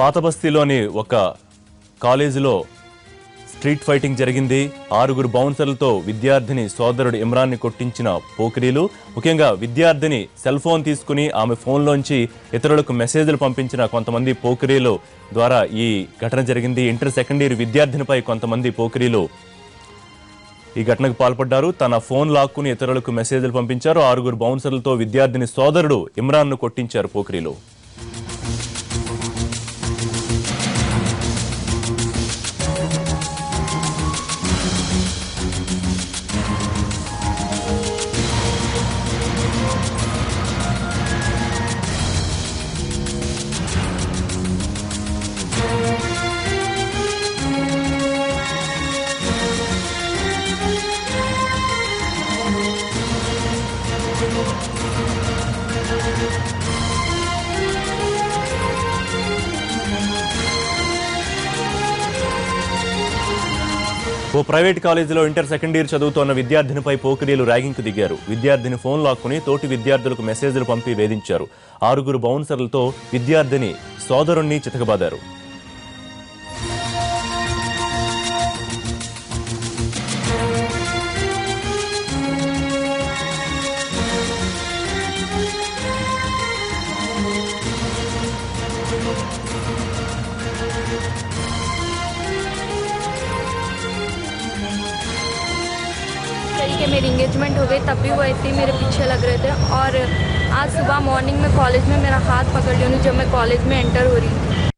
పాతబస్తీలోని ఒక కాలేజీలో street fighting జరిగింది. 6 బౌన్సర్లతో విద్యార్థిని సోదరుడు ఇమ్రాన్ని కొట్టించిన పోకిరీలు. ముఖ్యంగా విద్యార్థిని సెల్ ఫోన్ తీసుకుని ఆమె ఫోన్లోంచి ఇతరులకు మెసేజ్లు పంపించిన కొంతమంది పోకిరీలు ద్వారా ఈ ఘటన జరిగింది. ఇంటర్ సెకండ్ ఇయర్ విద్యార్థినిపై కొంతమంది పోకిరీలు ఈ ఘటనకు పాల్పడ్డారు. తన ఫోన్ లాక్కుని ఇతరులకు మెసేజ్లు పంపించారు. 6 బౌన్సర్లతో విద్యార్థిని సోదరుడు ఇమ్రాన్ను కొట్టించారు పోకిరీలు. ఓ ప్రైవేట్ కాలేజీలో ఇంటర్ సెకండ్ ఇయర్ చదువుతోన్న విద్యార్థినిపై పోకిరీలు ర్యాగింగ్కు దిగారు. విద్యార్థిని ఫోన్ లాక్కుని తోటి విద్యార్థులకు మెసేజ్లు పంపి వేధించారు. 6 బౌన్సర్లతో విద్యార్థిని సోదరుణ్ణి చితకబాదారు. कि मेरी इंगेजमेंट हो गई तब भी वो इतने मेरे पीछे लग रहे थे और आज सुबह मॉर्निंग में कॉलेज में मेरा हाथ पकड़ लिया जब मैं कॉलेज में एंटर हो रही थी।